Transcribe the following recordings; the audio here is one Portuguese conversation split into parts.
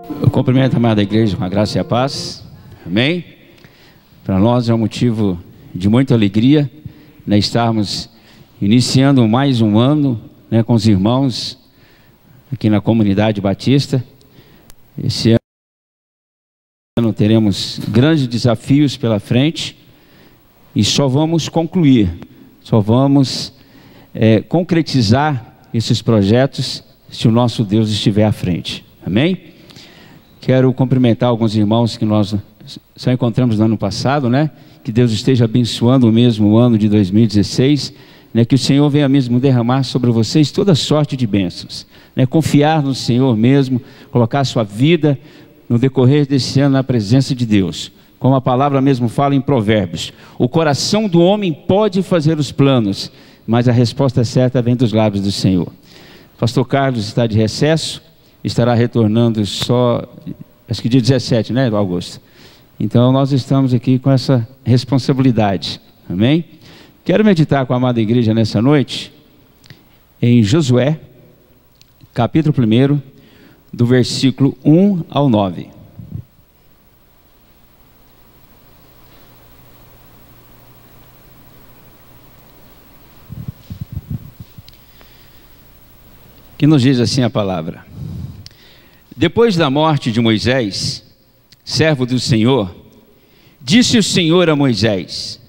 Eu cumprimento a amada igreja com a graça e a paz. Amém? Para nós é um motivo de muita alegria, né, estarmos iniciando mais um ano, né, com os irmãos aqui na comunidade batista. Esse ano teremos grandes desafios pela frente e só vamos concluir, só vamos concretizar esses projetos se o nosso Deus estiver à frente. Amém? Quero cumprimentar alguns irmãos que nós só encontramos no ano passado, né? Que Deus esteja abençoando o mesmo ano de 2016, né? Que o Senhor venha mesmo derramar sobre vocês toda sorte de bênçãos, né? Confiar no Senhor mesmo, colocar a sua vida no decorrer desse ano na presença de Deus. Como a palavra mesmo fala em Provérbios, o coração do homem pode fazer os planos, mas a resposta certa vem dos lábios do Senhor. Pastor Carlos está de recesso, estará retornando só, acho que dia 17, né, Augusto? Então nós estamos aqui com essa responsabilidade, amém? Quero meditar com a amada igreja nessa noite, em Josué, capítulo 1, do versículo 1 ao 9. Que nos diz assim a palavra: depois da morte de Moisés, servo do Senhor, disse o Senhor a Moisés,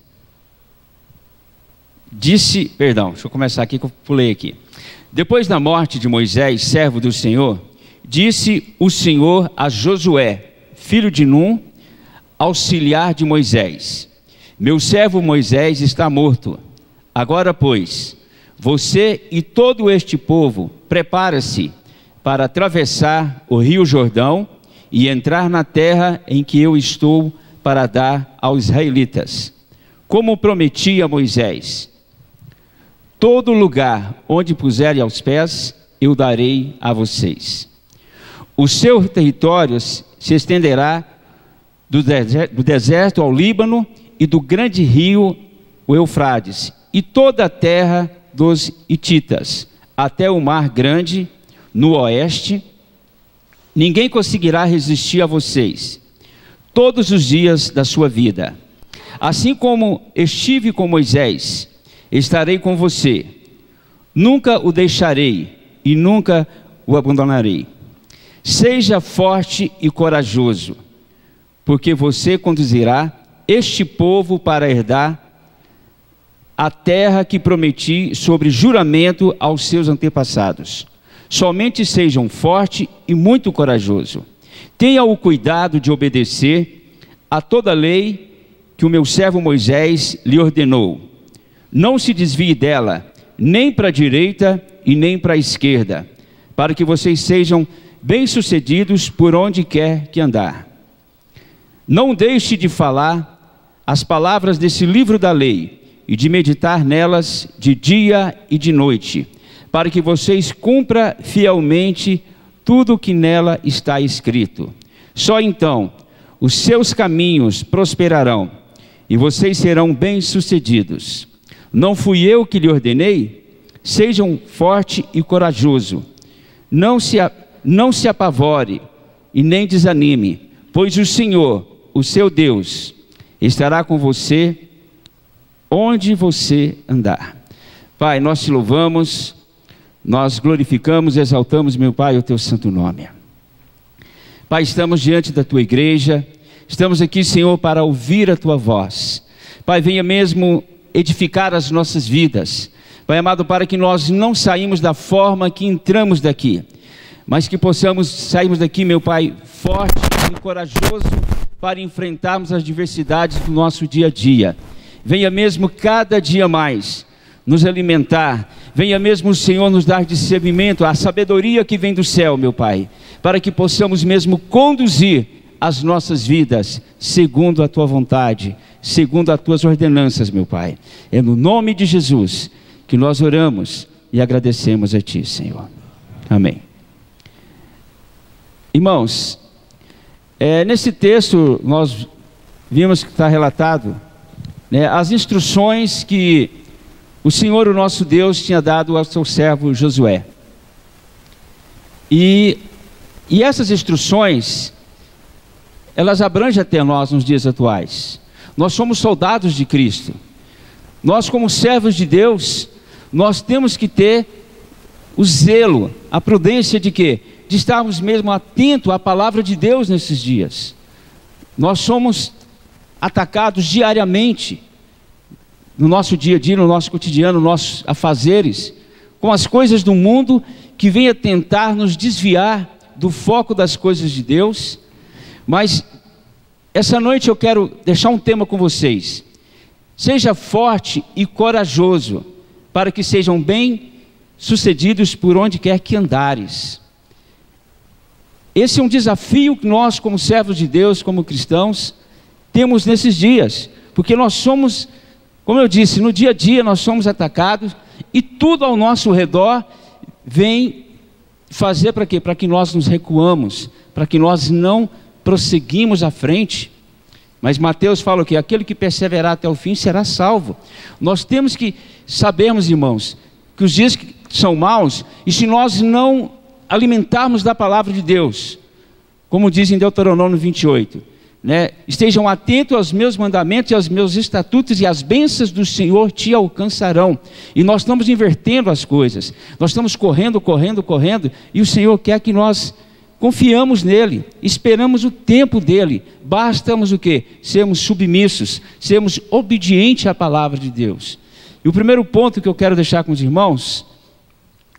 deixa eu começar aqui que eu pulei aqui. Depois da morte de Moisés, servo do Senhor, disse o Senhor a Josué, filho de Num, auxiliar de Moisés: meu servo Moisés está morto. Agora, pois, você e todo este povo, prepara-se para atravessar o rio Jordão e entrar na terra em que eu estou para dar aos israelitas, como prometi a Moisés. Todo lugar onde puserem aos pés, eu darei a vocês. O seu território se estenderá do deserto ao Líbano e do grande rio, o Eufrates, e toda a terra dos hititas, até o mar grande, no oeste. Ninguém conseguirá resistir a vocês todos os dias da sua vida. Assim como estive com Moisés, estarei com você. Nunca o deixarei e nunca o abandonarei. Seja forte e corajoso, porque você conduzirá este povo para herdar a terra que prometi sobre juramento aos seus antepassados. Somente sejam forte e muito corajoso. Tenha o cuidado de obedecer a toda a lei que o meu servo Moisés lhe ordenou. Não se desvie dela, nem para a direita e nem para a esquerda, para que vocês sejam bem-sucedidos por onde quer que andar. Não deixe de falar as palavras desse livro da lei e de meditar nelas de dia e de noite, para que vocês cumpram fielmente tudo o que nela está escrito. Só então os seus caminhos prosperarão e vocês serão bem-sucedidos. Não fui eu que lhe ordenei? Sejam forte e corajoso. Não se apavore e nem desanime, pois o Senhor, o seu Deus, estará com você onde você andar. Pai, nós te louvamos, nós glorificamos e exaltamos, meu Pai, o teu santo nome. Pai, estamos diante da tua igreja, estamos aqui, Senhor, para ouvir a tua voz. Pai, venha mesmo edificar as nossas vidas. Pai amado, para que nós não saímos da forma que entramos daqui, mas que possamos sairmos daqui, meu Pai, forte e corajoso para enfrentarmos as diversidades do nosso dia a dia. Venha mesmo cada dia mais nos alimentar. Venha mesmo o Senhor nos dar discernimento, a sabedoria que vem do céu, meu Pai, para que possamos mesmo conduzir as nossas vidas segundo a tua vontade, segundo as tuas ordenanças, meu Pai. É no nome de Jesus que nós oramos e agradecemos a ti, Senhor. Amém. Irmãos, nesse texto nós vimos que está relatado, né, as instruções que o Senhor, o nosso Deus, tinha dado ao seu servo Josué. E E essas instruções, elas abrangem até nós nos dias atuais. Nós somos soldados de Cristo. Nós, como servos de Deus, nós temos que ter o zelo, a prudência de quê? De estarmos mesmo atentos à palavra de Deus nesses dias. Nós somos atacados diariamente, no nosso dia a dia, no nosso cotidiano, nos nossos afazeres, com as coisas do mundo que vêm a tentar nos desviar do foco das coisas de Deus. Mas essa noite eu quero deixar um tema com vocês. Seja forte e corajoso, para que sejam bem-sucedidos por onde quer que andares. Esse é um desafio que nós, como servos de Deus, como cristãos, temos nesses dias, porque nós somos, como eu disse, no dia a dia nós somos atacados, e tudo ao nosso redor vem fazer para quê? Para que nós nos recuamos, para que nós não prosseguimos à frente. Mas Mateus fala que aquele que perseverar até o fim será salvo. Nós temos que sabermos, irmãos, que os dias são maus, e se nós não alimentarmos da palavra de Deus, como diz em Deuteronômio 28, né? Estejam atentos aos meus mandamentos e aos meus estatutos, e as bênçãos do Senhor te alcançarão. E nós estamos invertendo as coisas, nós estamos correndo, e o Senhor quer que nós confiamos nele, esperamos o tempo dele. Bastamos o quê? Sermos submissos, sermos obedientes à palavra de Deus. E o primeiro ponto que eu quero deixar com os irmãos: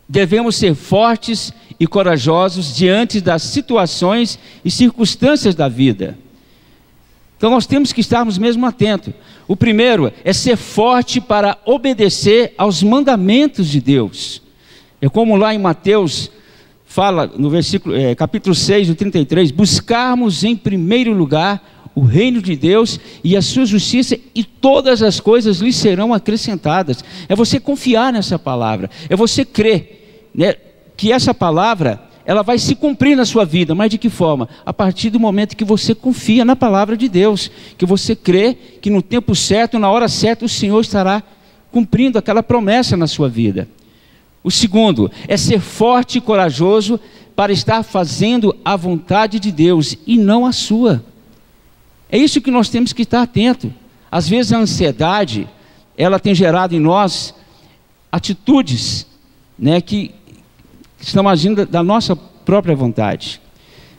devemos ser fortes e corajosos diante das situações e circunstâncias da vida. Então nós temos que estarmos mesmo atentos. O primeiro é ser forte para obedecer aos mandamentos de Deus. É como lá em Mateus fala, no versículo, capítulo 6, no 33, buscarmos em primeiro lugar o reino de Deus e a sua justiça, e todas as coisas lhe serão acrescentadas. É você confiar nessa palavra, é você crer, né, que essa palavra ela vai se cumprir na sua vida. Mas de que forma? A partir do momento que você confia na palavra de Deus, que você crê que no tempo certo, na hora certa, o Senhor estará cumprindo aquela promessa na sua vida. O segundo é ser forte e corajoso para estar fazendo a vontade de Deus e não a sua. É isso que nós temos que estar atento. Às vezes a ansiedade, ela tem gerado em nós atitudes, né, que estão agindo da nossa própria vontade.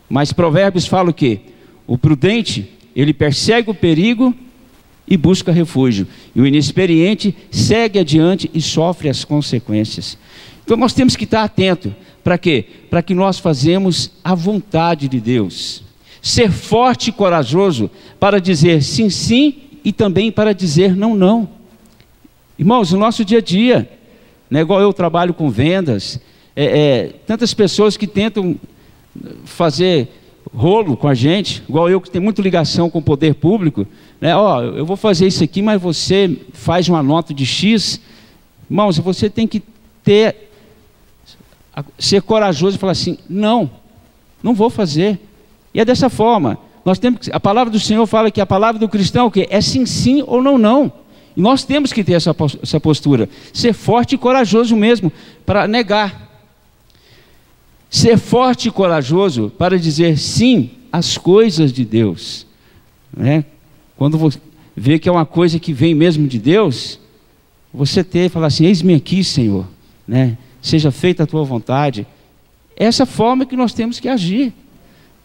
Mas Provérbios fala o quê? O prudente, ele persegue o perigo e busca refúgio, e o inexperiente segue adiante e sofre as consequências. Então nós temos que estar atento. Para quê? Para que nós fazemos a vontade de Deus. Ser forte e corajoso para dizer sim, sim, e também para dizer não, não. Irmãos, no nosso dia a dia, né, igual eu trabalho com vendas, tantas pessoas que tentam fazer rolo com a gente, igual eu que tenho muita ligação com o poder público, né? Ó, eu vou fazer isso aqui, mas você faz uma nota de X. Irmãos, você tem que ser corajoso e falar assim: não vou fazer. E é dessa forma. Nós temos que, a palavra do Senhor fala que a palavra do cristão o quê? É sim, sim ou não, não. E nós temos que ter essa postura, ser forte e corajoso mesmo para negar. Ser forte e corajoso para dizer sim às coisas de Deus, né? Quando você vê que é uma coisa que vem mesmo de Deus, você falar assim: eis-me aqui, Senhor, né? Seja feita a tua vontade. Essa forma que nós temos que agir,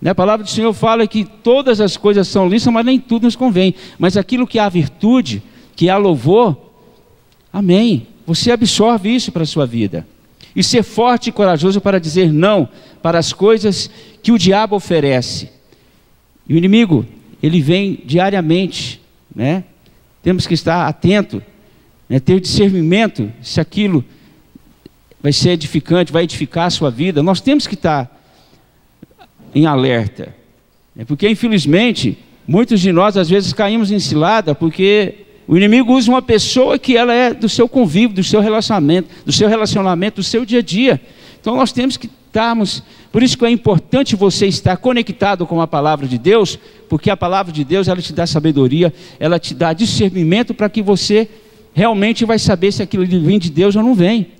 né? A palavra do Senhor fala que todas as coisas são lícitas, mas nem tudo nos convém. Mas aquilo que há virtude, que há louvor, amém, você absorve isso para a sua vida. E ser forte e corajoso para dizer não para as coisas que o diabo oferece. E o inimigo, ele vem diariamente, né? Temos que estar atento, né? Ter discernimento se aquilo vai ser edificante, vai edificar a sua vida. Nós temos que estar em alerta, né? Porque infelizmente muitos de nós às vezes caímos em cilada, porque o inimigo usa uma pessoa que ela é do seu convívio, do seu relacionamento, do seu dia a dia. Então nós temos que estarmos, por isso que é importante você estar conectado com a palavra de Deus, porque a palavra de Deus, ela te dá sabedoria, ela te dá discernimento para que você realmente vai saber se aquilo vem de Deus ou não vem.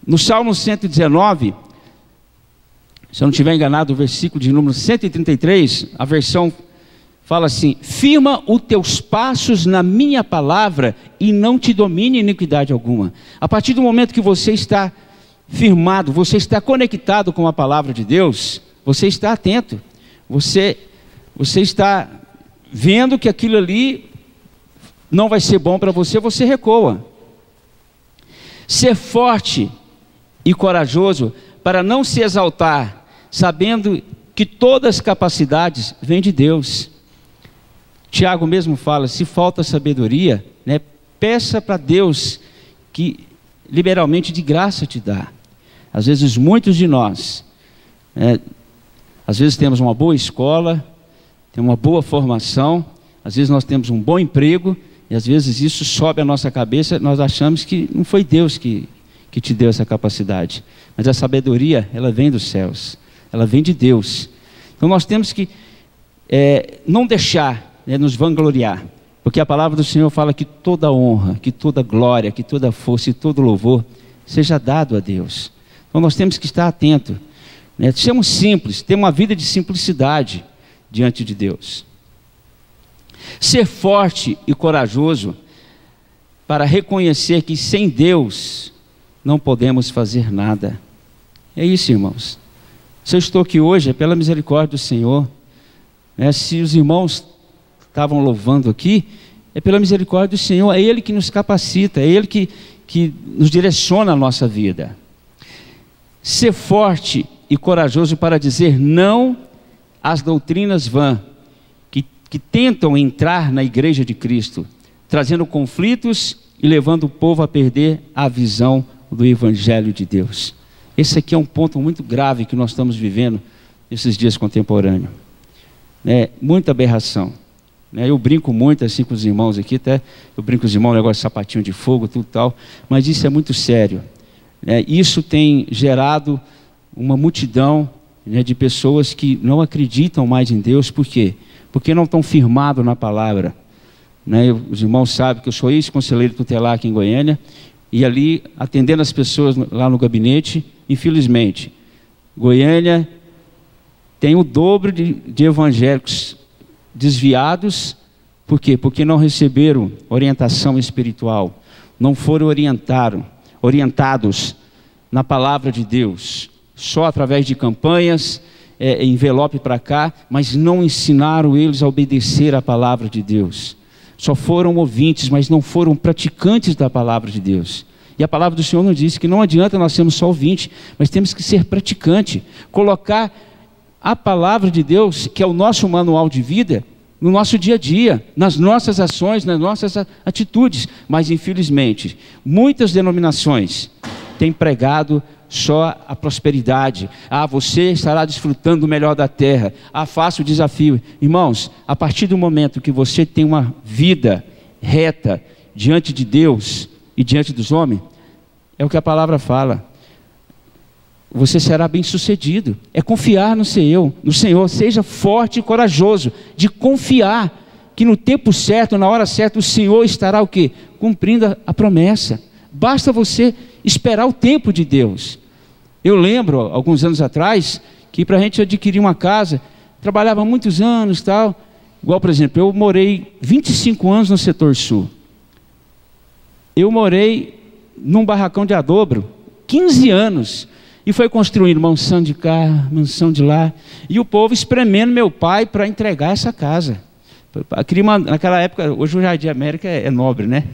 No Salmo 119, Se eu não estiver enganado, o versículo de número 133, a versão fala assim: firma os teus passos na minha palavra e não te domine iniquidade alguma. A partir do momento que você está firmado, você está conectado com a palavra de Deus, você está atento, você está vendo que aquilo ali não vai ser bom para você, você recua. Ser forte e corajoso para não se exaltar, sabendo que todas as capacidades vêm de Deus. Tiago mesmo fala: se falta sabedoria, né, peça para Deus, que liberalmente de graça te dá. Às vezes muitos de nós, às vezes temos uma boa escola, temos uma boa formação, às vezes nós temos um bom emprego, e às vezes isso sobe a nossa cabeça, nós achamos que não foi Deus que te deu essa capacidade. Mas a sabedoria, ela vem dos céus, ela vem de Deus. Então nós temos que não deixar, nos vangloriar, porque a palavra do Senhor fala que toda honra, que toda glória, que toda força e todo louvor seja dado a Deus. Então nós temos que estar atentos, sermos simples, ter uma vida de simplicidade diante de Deus. Ser forte e corajoso para reconhecer que sem Deus não podemos fazer nada. É isso, irmãos. Se eu estou aqui hoje é pela misericórdia do Senhor. Se os irmãos estavam louvando aqui, é pela misericórdia do Senhor. É Ele que nos capacita, é Ele que nos direciona a nossa vida. Ser forte e corajoso para dizer não às doutrinas vãs que tentam entrar na igreja de Cristo, trazendo conflitos e levando o povo a perder a visão do Evangelho de Deus. Esse aqui é um ponto muito grave que nós estamos vivendo nesses dias contemporâneos. Muita aberração. Eu brinco muito assim com os irmãos aqui, até eu brinco com os irmãos, negócio de sapatinho de fogo, tudo tal, mas isso é muito sério. Isso tem gerado uma multidão de pessoas que não acreditam mais em Deus. Por quê? Porque não estão firmados na palavra. Os irmãos sabem que eu sou ex-conselheiro tutelar aqui em Goiânia, e ali atendendo as pessoas lá no gabinete, infelizmente, Goiânia tem o dobro de evangélicos desviados. Por quê? Porque não receberam orientação espiritual, não foram orientados na palavra de Deus, só através de campanhas, envelope para cá, mas não ensinaram eles a obedecer a palavra de Deus. Só foram ouvintes, mas não foram praticantes da palavra de Deus. E a palavra do Senhor nos diz que não adianta nós sermos só ouvintes, mas temos que ser praticante, colocar a palavra de Deus, que é o nosso manual de vida, no nosso dia a dia, nas nossas ações, nas nossas atitudes. Mas infelizmente, muitas denominações têm pregado só a prosperidade. Você estará desfrutando do melhor da terra. Faça o desafio. Irmãos, a partir do momento que você tem uma vida reta diante de Deus e diante dos homens, é o que a palavra fala, você será bem sucedido. É confiar no Senhor. Seja forte e corajoso de confiar que no tempo certo, na hora certa, o Senhor estará o quê? Cumprindo a promessa. Basta você esperar o tempo de Deus. Eu lembro, alguns anos atrás, que para a gente adquirir uma casa, trabalhava muitos anos, tal. Igual, por exemplo, eu morei 25 anos no setor sul. Eu morei num barracão de adobro, 15 anos, e foi construindo mansão de cá, mansão de lá, e o povo espremendo meu pai para entregar essa casa. Naquela época, hoje o Jardim América é nobre, né?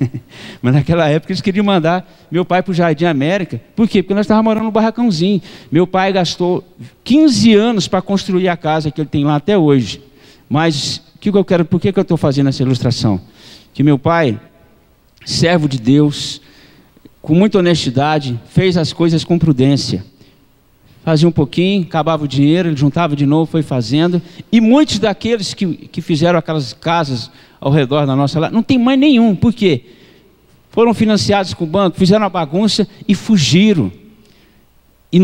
Mas naquela época eles queriam mandar meu pai para o Jardim América. Por quê? Porque nós estávamos morando num barracãozinho. Meu pai gastou 15 anos para construir a casa que ele tem lá até hoje. Mas por que eu estou fazendo essa ilustração? Que meu pai, servo de Deus, com muita honestidade, fez as coisas com prudência. Fazia um pouquinho, acabava o dinheiro, ele juntava de novo, foi fazendo. E muitos daqueles que fizeram aquelas casas ao redor da nossa lá, não tem mais nenhum. Por quê? Foram financiados com o banco, fizeram uma bagunça e fugiram. E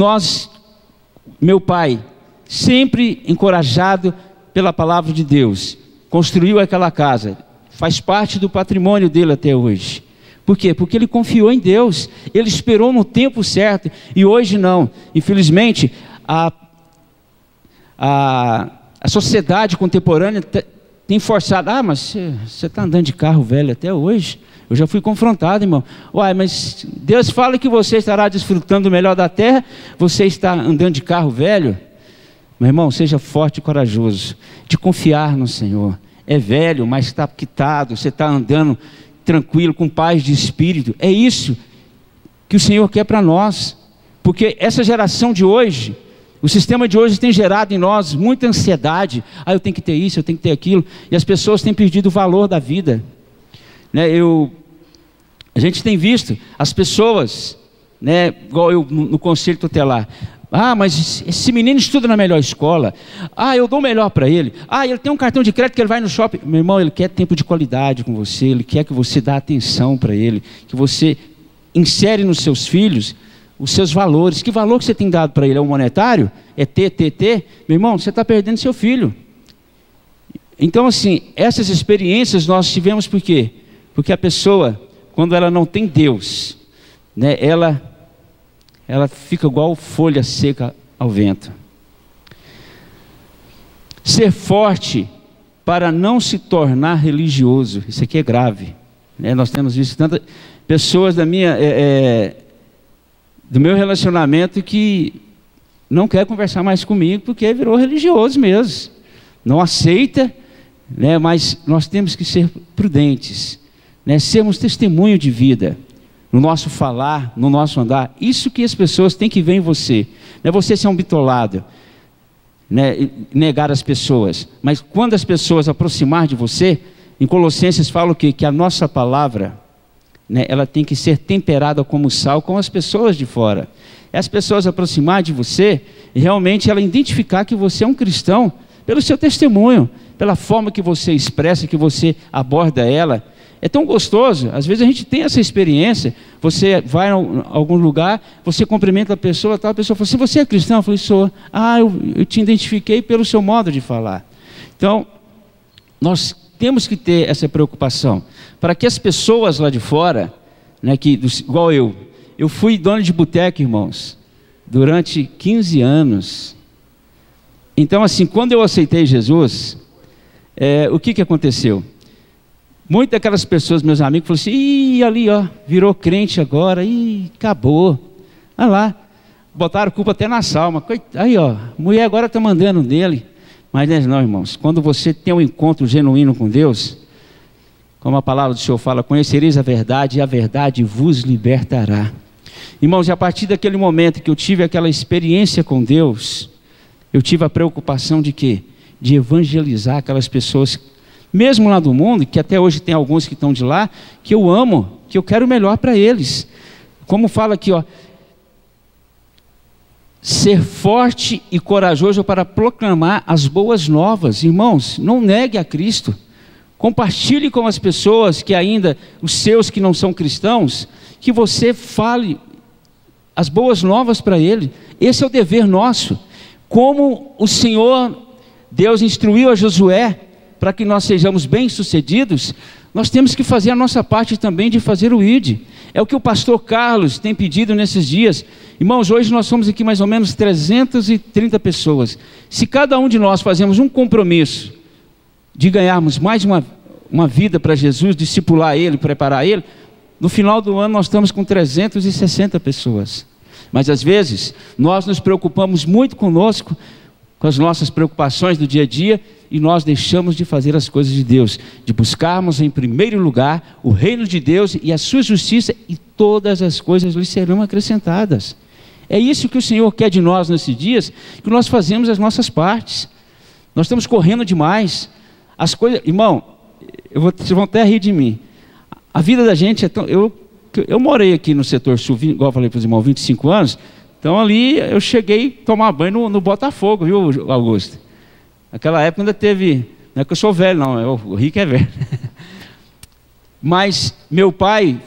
meu pai, sempre encorajado pela palavra de Deus, construiu aquela casa. Faz parte do patrimônio dele até hoje. Por quê? Porque ele confiou em Deus, ele esperou no tempo certo, e hoje não. Infelizmente, a sociedade contemporânea tem forçado. Ah, mas você está andando de carro velho até hoje? Eu já fui confrontado, irmão. Uai, mas Deus fala que você estará desfrutando do melhor da terra, você está andando de carro velho? Meu irmão, seja forte e corajoso, de confiar no Senhor. É velho, mas está quitado, você está andando tranquilo, com paz de espírito. É isso que o Senhor quer para nós. Porque essa geração de hoje, o sistema de hoje tem gerado em nós muita ansiedade. Ah, eu tenho que ter isso, eu tenho que ter aquilo. E as pessoas têm perdido o valor da vida. Né, a gente tem visto as pessoas, né, igual eu no conselho tutelar. Ah, mas esse menino estuda na melhor escola. Ah, eu dou o melhor para ele. Ah, ele tem um cartão de crédito que ele vai no shopping. Meu irmão, ele quer tempo de qualidade com você. Ele quer que você dê atenção para ele. Que você insere nos seus filhos os seus valores. Que valor que você tem dado para ele? É o monetário? É ter? Meu irmão, você está perdendo seu filho. Então, assim, essas experiências nós tivemos por quê? Porque a pessoa, quando ela não tem Deus, né, ela fica igual folha seca ao vento. Ser forte para não se tornar religioso. Isso aqui é grave. Né? Nós temos visto tantas pessoas do meu relacionamento que não quer conversar mais comigo porque virou religioso mesmo. Não aceita, né? Mas nós temos que ser prudentes. Né, sermos testemunho de vida, no nosso falar, no nosso andar. Isso que as pessoas têm que ver em você. Não é você ser um bitolado, né, negar as pessoas. Mas quando as pessoas aproximar de você, em Colossenses fala o quê? Que a nossa palavra, né, ela tem que ser temperada como sal com as pessoas de fora. As pessoas aproximar de você, e realmente ela identificar que você é um cristão, pelo seu testemunho, pela forma que você expressa, que você aborda ela. É tão gostoso, às vezes a gente tem essa experiência, você vai a algum lugar, você cumprimenta a pessoa fala assim, você é cristão? Eu falei, sou. Ah, eu te identifiquei pelo seu modo de falar. Então, nós temos que ter essa preocupação, para que as pessoas lá de fora, né, igual eu fui dono de boteco, irmãos, durante 15 anos. Então, assim, quando eu aceitei Jesus, o que aconteceu? Muitas daquelas pessoas, meus amigos, falaram assim, ih, ali ó, virou crente agora, ih, acabou. Olha lá, botaram culpa até na salma. Aí ó, mulher agora está mandando nele. Mas não, irmãos, quando você tem um encontro genuíno com Deus, como a palavra do Senhor fala, conhecereis a verdade e a verdade vos libertará. Irmãos, e a partir daquele momento que eu tive aquela experiência com Deus, eu tive a preocupação de quê? De evangelizar aquelas pessoas, mesmo lá do mundo, que até hoje tem alguns que estão de lá, que eu amo, que eu quero o melhor para eles. Como fala aqui, ó, ser forte e corajoso para proclamar as boas novas. Irmãos, não negue a Cristo. Compartilhe com as pessoas que ainda, os seus que não são cristãos, que você fale as boas novas para ele. Esse é o dever nosso. Como o Senhor, Deus instruiu a Josué, para que nós sejamos bem-sucedidos, nós temos que fazer a nossa parte também de fazer o ID. É o que o pastor Carlos tem pedido nesses dias. Irmãos, hoje nós somos aqui mais ou menos 330 pessoas. Se cada um de nós fazemos um compromisso de ganharmos mais uma vida para Jesus, discipular Ele, preparar Ele, no final do ano nós estamos com 360 pessoas. Mas às vezes nós nos preocupamos muito conosco, com as nossas preocupações do dia a dia, e nós deixamos de fazer as coisas de Deus, de buscarmos em primeiro lugar o reino de Deus e a sua justiça, e todas as coisas lhe serão acrescentadas. É isso que o Senhor quer de nós nesses dias, que nós fazemos as nossas partes. Nós estamos correndo demais. As coisas, irmão, vocês vão até rir de mim. A vida da gente é tão... Eu morei aqui no setor sul, igual eu falei para os irmãos, 25 anos. Então ali eu cheguei a tomar banho no Botafogo, viu, Augusto? Naquela época ainda teve... Não é que eu sou velho, não, o Rico é velho. Mas meu pai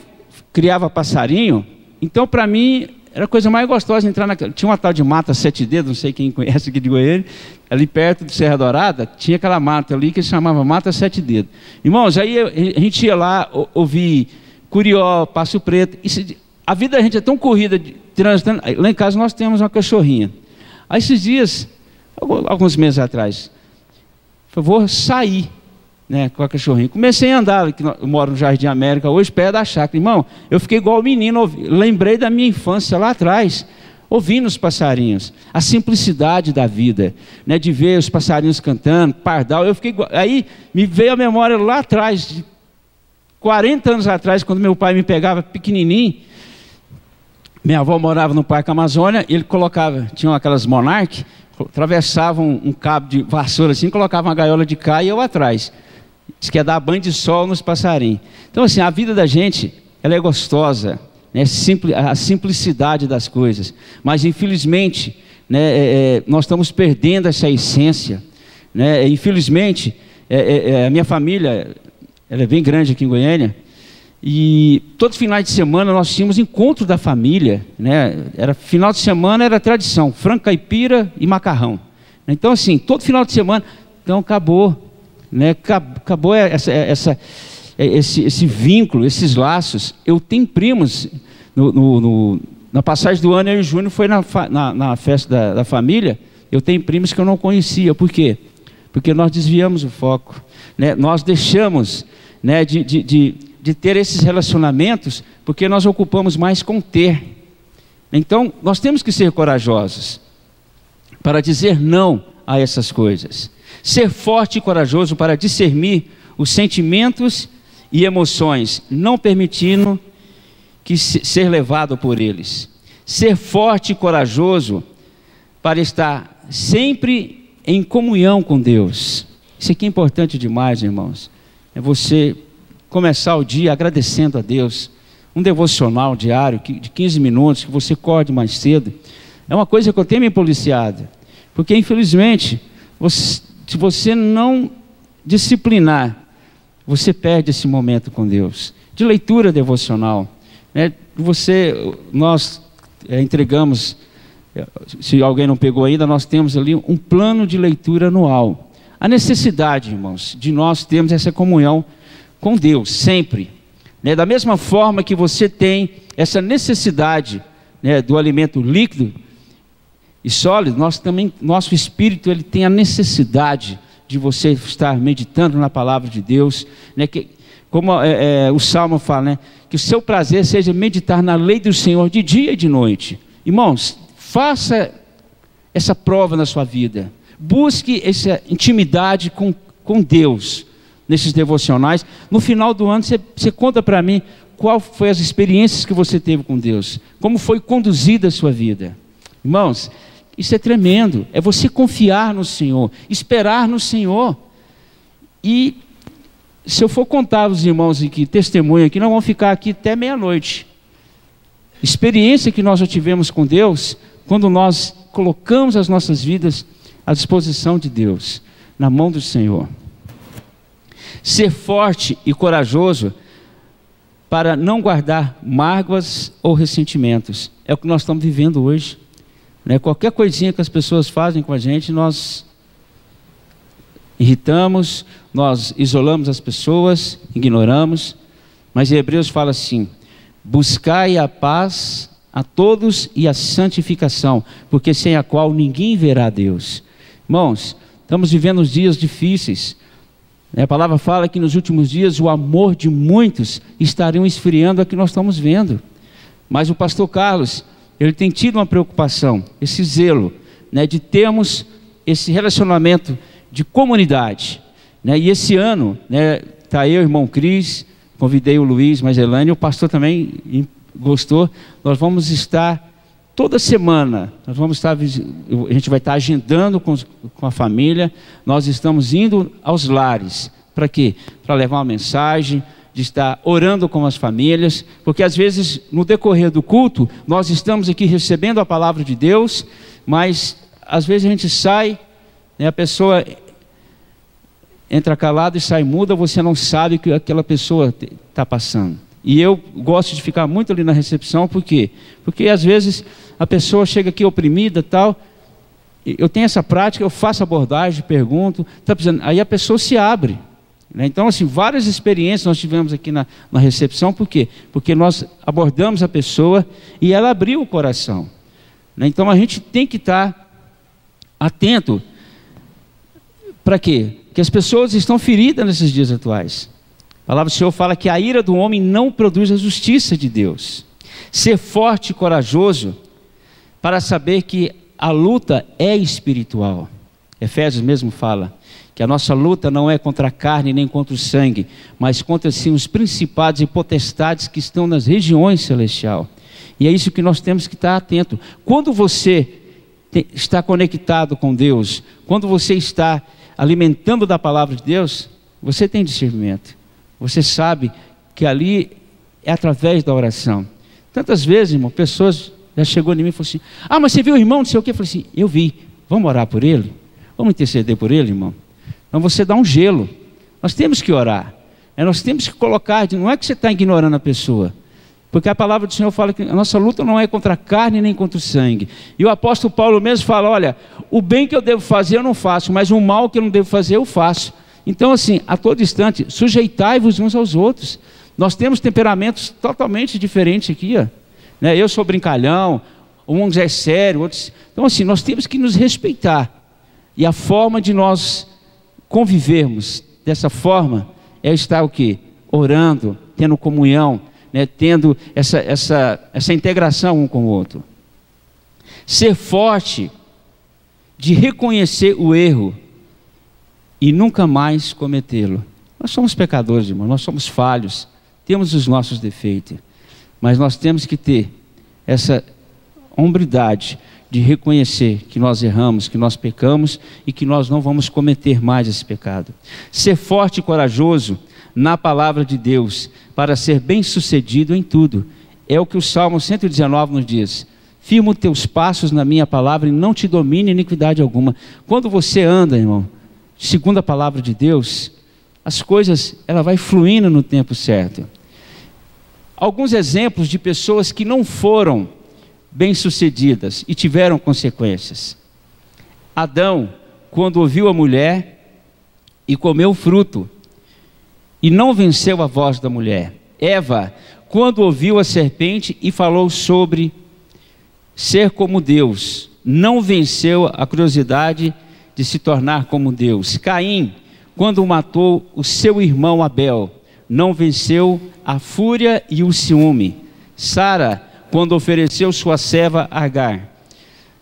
criava passarinho, então para mim era a coisa mais gostosa entrar naquela... Tinha uma tal de mata 7 dedos, não sei quem conhece aqui de Goiânia, ali perto de Serra Dourada, tinha aquela mata ali que se chamava mata 7 dedos. Irmãos, aí a gente ia lá ouvir curió, passo preto. A vida da gente é tão corrida, transitando. Lá em casa nós temos uma cachorrinha. Aí esses dias, alguns meses atrás. Falei, vou sair, né, com a cachorrinha. Comecei a andar, eu moro no Jardim América, hoje perto da chácara. Irmão, eu fiquei igual o menino, lembrei da minha infância lá atrás, ouvindo os passarinhos, a simplicidade da vida, né, de ver os passarinhos cantando, pardal. Eu fiquei igual, aí me veio a memória lá atrás, de 40 anos atrás, quando meu pai me pegava pequenininho. Minha avó morava no Parque Amazônia, ele colocava, tinham aquelas Monarch, atravessavam um cabo de vassoura assim, colocavam uma gaiola de cá e eu atrás. Diz que ia dar banho de sol nos passarinhos. Então assim, a vida da gente, ela é gostosa, né? A simplicidade das coisas. Mas infelizmente, né, nós estamos perdendo essa essência, né? Infelizmente, a minha família, ela é bem grande aqui em Goiânia, e todos os finais de semana nós tínhamos encontro da família, né? Final de semana era tradição, frango caipira e macarrão. Então assim, todo final de semana, então acabou, né? Acabou esse vínculo, esses laços. Eu tenho primos, na passagem do ano, eu e o Júnior foi na festa da família, eu tenho primos que eu não conhecia. Por quê? Porque nós desviamos o foco, né? Nós deixamos, né, de ter esses relacionamentos, porque nós ocupamos mais com ter. Então, nós temos que ser corajosos para dizer não a essas coisas. Ser forte e corajoso para discernir os sentimentos e emoções, não permitindo que ser levado por eles. Ser forte e corajoso para estar sempre em comunhão com Deus. Isso aqui é importante demais, irmãos. É você começar o dia agradecendo a Deus, um devocional diário de 15 minutos, que você acorde mais cedo. É uma coisa que eu tenho me policiado, porque infelizmente, se você não disciplinar, você perde esse momento com Deus, de leitura devocional, né? Nós entregamos, se alguém não pegou ainda, nós temos ali um plano de leitura anual. A necessidade, irmãos, de nós termos essa comunhão com Deus, sempre, né? Da mesma forma que você tem essa necessidade, né, do alimento líquido e sólido, nosso espírito, ele tem a necessidade de você estar meditando na palavra de Deus, né? Como o Salmo fala, né? Que o seu prazer seja meditar na lei do Senhor de dia e de noite. Irmãos, faça essa prova na sua vida, busque essa intimidade com Deus, nesses devocionais. No final do ano você conta para mim qual foi as experiências que você teve com Deus, como foi conduzida a sua vida. Irmãos, isso é tremendo, é você confiar no Senhor, esperar no Senhor. E se eu for contar os irmãos que testemunham aqui, nós vamos ficar aqui até meia-noite. Experiência que nós já tivemos com Deus, quando nós colocamos as nossas vidas à disposição de Deus, na mão do Senhor. Ser forte e corajoso para não guardar mágoas ou ressentimentos. É o que nós estamos vivendo hoje, né? Qualquer coisinha que as pessoas fazem com a gente, nós irritamos, nós isolamos as pessoas, ignoramos. Mas em Hebreus fala assim: buscai a paz a todos e a santificação, porque sem a qual ninguém verá a Deus. Irmãos, estamos vivendo os dias difíceis. A palavra fala que nos últimos dias o amor de muitos estarão esfriando, a que nós estamos vendo. Mas o pastor Carlos, ele tem tido uma preocupação, esse zelo, né, de termos esse relacionamento de comunidade, né? E esse ano, né, tá eu, irmão Cris, convidei o Luiz, mas Elane, o pastor também gostou. Nós vamos estar toda semana, a gente vai estar agendando com a família. Nós estamos indo aos lares. Para quê? Para levar uma mensagem, de estar orando com as famílias, porque às vezes no decorrer do culto, nós estamos aqui recebendo a palavra de Deus, mas às vezes a gente sai, né, a pessoa entra calada e sai muda, você não sabe o que aquela pessoa está passando. E eu gosto de ficar muito ali na recepção, por quê? Porque às vezes a pessoa chega aqui oprimida e tal, eu tenho essa prática, eu faço abordagem, pergunto, tá precisando, aí a pessoa se abre, né? Então assim, várias experiências nós tivemos aqui na recepção, por quê? Porque nós abordamos a pessoa e ela abriu o coração, né? Então a gente tem que estar atento. Para quê? Porque as pessoas estão feridas nesses dias atuais. A palavra do Senhor fala que a ira do homem não produz a justiça de Deus. Ser forte e corajoso para saber que a luta é espiritual. Efésios mesmo fala que a nossa luta não é contra a carne nem contra o sangue, mas contra sim os principados e potestades que estão nas regiões celestiais. E é isso que nós temos que estar atento. Quando você está conectado com Deus, quando você está alimentando da palavra de Deus, você tem discernimento. Você sabe que ali é através da oração. Tantas vezes, irmão, pessoas já chegou em mim e falou assim: ah, mas você viu o irmão, não sei o quê? Eu falei assim: eu vi, vamos orar por ele? Vamos interceder por ele, irmão? Então você dá um gelo. Nós temos que orar. Nós temos que colocar, não é que você está ignorando a pessoa, porque a palavra do Senhor fala que a nossa luta não é contra a carne nem contra o sangue. E o apóstolo Paulo mesmo fala: olha, o bem que eu devo fazer eu não faço, mas o mal que eu não devo fazer eu faço. Então assim, a todo instante, sujeitai-vos uns aos outros. Nós temos temperamentos totalmente diferentes aqui, ó. Eu sou brincalhão, uns é sério, outros... Então assim, nós temos que nos respeitar. E a forma de nós convivermos dessa forma é estar o quê? Orando, tendo comunhão, tendo essa integração um com o outro. Ser forte de reconhecer o erro e nunca mais cometê-lo. Nós somos pecadores, irmão, nós somos falhos, temos os nossos defeitos, mas nós temos que ter essa hombridade de reconhecer que nós erramos, que nós pecamos e que nós não vamos cometer mais esse pecado. Ser forte e corajoso na palavra de Deus para ser bem-sucedido em tudo. É o que o Salmo 119 nos diz: firma os teus passos na minha palavra e não te domine iniquidade alguma. Quando você anda, irmão, segundo a palavra de Deus, as coisas, ela vai fluindo no tempo certo. Alguns exemplos de pessoas que não foram bem-sucedidas e tiveram consequências. Adão, quando ouviu a mulher e comeu o fruto, e não venceu a voz da mulher. Eva, quando ouviu a serpente e falou sobre ser como Deus, não venceu a curiosidade de se tornar como Deus. Caim, quando matou o seu irmão Abel, não venceu a fúria e o ciúme. Sara, quando ofereceu sua serva Agar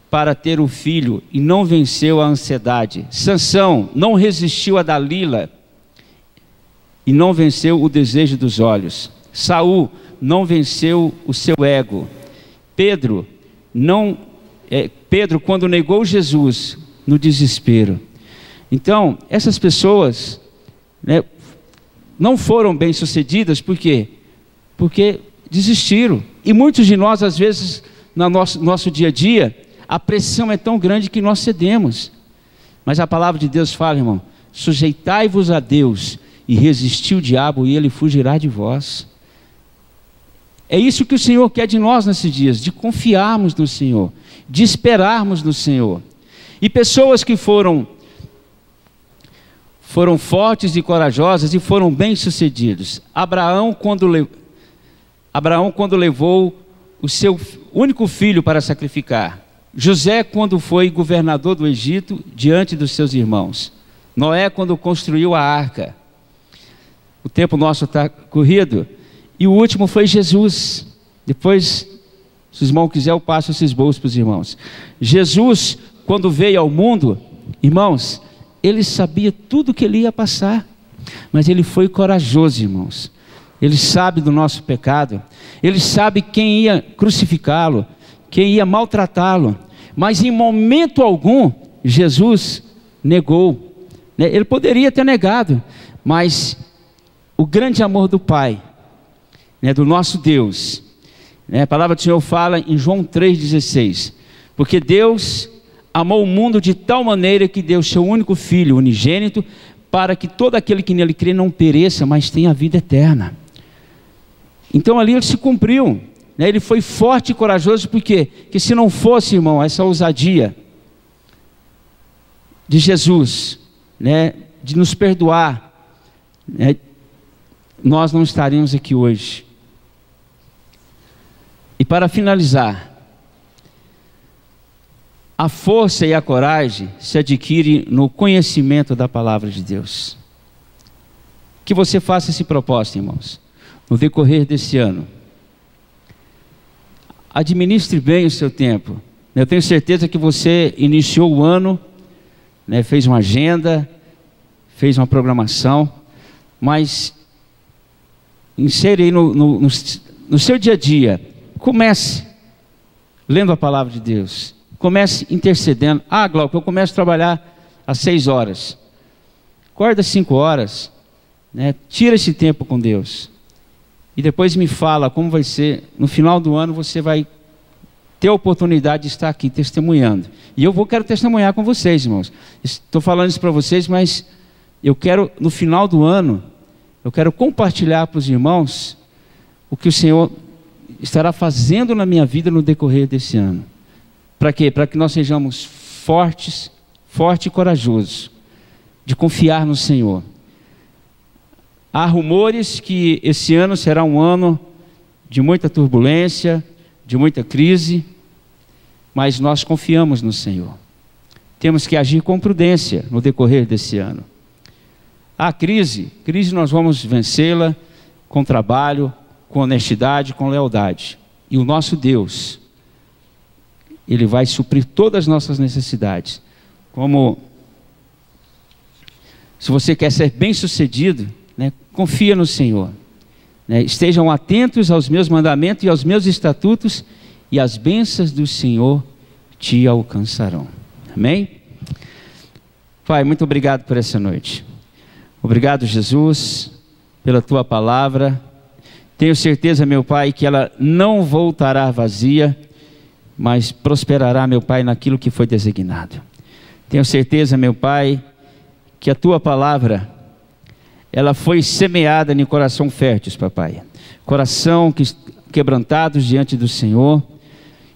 para ter o filho e não venceu a ansiedade. Sansão não resistiu a Dalila e não venceu o desejo dos olhos. Saul não venceu o seu ego. Pedro, quando negou Jesus no desespero. Então, essas pessoas não foram bem-sucedidas, por quê? Porque desistiram. E muitos de nós, às vezes, no nosso dia a dia, a pressão é tão grande que nós cedemos. Mas a palavra de Deus fala, irmão: sujeitai-vos a Deus e resisti o diabo e ele fugirá de vós. É isso que o Senhor quer de nós nesses dias, de confiarmos no Senhor, de esperarmos no Senhor. E pessoas que foram fortes e corajosas e foram bem-sucedidos. Abraão, quando levou o seu único filho para sacrificar. José, quando foi governador do Egito diante dos seus irmãos. Noé, quando construiu a arca. O tempo nosso está corrido. E o último foi Jesus. Depois, se os irmãos quiserem, eu passo esses bolsos para os irmãos. Jesus, quando veio ao mundo, irmãos, ele sabia tudo que ele ia passar, mas ele foi corajoso, irmãos. Ele sabe do nosso pecado, ele sabe quem ia crucificá-lo, quem ia maltratá-lo, mas em momento algum Jesus negou. Ele poderia ter negado, mas o grande amor do Pai, do nosso Deus, a palavra do Senhor fala em João 3,16, porque Deus amou o mundo de tal maneira que deu seu único Filho unigênito, para que todo aquele que nele crê não pereça, mas tenha a vida eterna. Então ali ele se cumpriu, ele foi forte e corajoso, porque se não fosse, irmão, essa ousadia de Jesus, de nos perdoar, nós não estaríamos aqui hoje. E para finalizar, A força e a coragem se adquire no conhecimento da palavra de Deus. Que você faça esse propósito, irmãos, no decorrer desse ano. Administre bem o seu tempo. Eu tenho certeza que você iniciou o ano, né, fez uma agenda, fez uma programação, mas insere aí no seu dia a dia. Comece lendo a palavra de Deus. Comece intercedendo. Ah, Glauco, eu começo a trabalhar às 6 horas. Acorda às 5 horas. Né? Tira esse tempo com Deus. E depois me fala como vai ser. No final do ano você vai ter a oportunidade de estar aqui testemunhando. E quero testemunhar com vocês, irmãos. Estou falando isso para vocês, mas eu quero, no final do ano, eu quero compartilhar para os irmãos o que o Senhor estará fazendo na minha vida no decorrer desse ano. Para quê? Para que nós sejamos fortes e corajosos, de confiar no Senhor. Há rumores que esse ano será um ano de muita turbulência, de muita crise, mas nós confiamos no Senhor. Temos que agir com prudência no decorrer desse ano. A crise nós vamos vencê-la com trabalho, com honestidade, com lealdade. E o nosso Deus, Ele vai suprir todas as nossas necessidades. Como se você quer ser bem-sucedido, né, confia no Senhor. Né, estejam atentos aos meus mandamentos e aos meus estatutos, e as bênçãos do Senhor te alcançarão. Amém? Pai, muito obrigado por essa noite. Obrigado, Jesus, pela Tua palavra. Tenho certeza, meu Pai, que ela não voltará vazia, mas prosperará, meu Pai, naquilo que foi designado. Tenho certeza, meu Pai, que a Tua palavra, ela foi semeada em coração fértil, papai. Coração quebrantados diante do Senhor.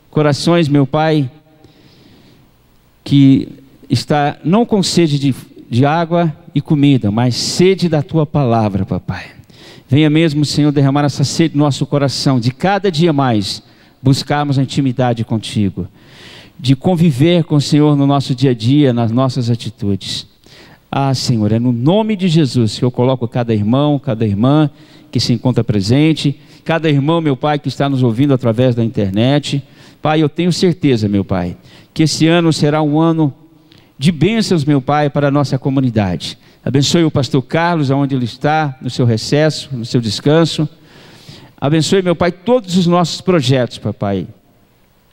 Corações, meu Pai, que está não com sede de água e comida, mas sede da Tua palavra, papai. Venha mesmo, Senhor, derramar essa sede no nosso coração, de cada dia mais buscarmos a intimidade contigo, de conviver com o Senhor no nosso dia a dia, nas nossas atitudes. Ah, Senhor, é no nome de Jesus que eu coloco cada irmão, cada irmã que se encontra presente, cada irmão, meu Pai, que está nos ouvindo através da internet. Pai, eu tenho certeza, meu Pai, que esse ano será um ano de bênçãos, meu Pai, para a nossa comunidade. Abençoe o pastor Carlos, aonde ele está, no seu recesso, no seu descanso. Abençoe, meu Pai, todos os nossos projetos, papai.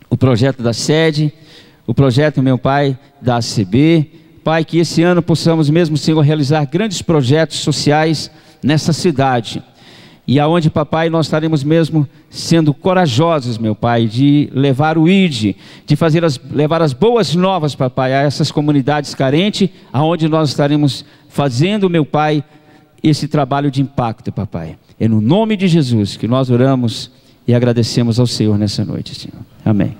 O projeto da sede, o projeto, meu Pai, da ACB. Pai, que esse ano possamos mesmo, Senhor, realizar grandes projetos sociais nessa cidade. E aonde, papai, nós estaremos mesmo sendo corajosos, meu Pai, de levar o ID, de levar as boas novas, papai, a essas comunidades carentes, aonde nós estaremos fazendo, meu Pai, esse trabalho de impacto, papai. É no nome de Jesus que nós oramos e agradecemos ao Senhor nessa noite, Senhor. Amém.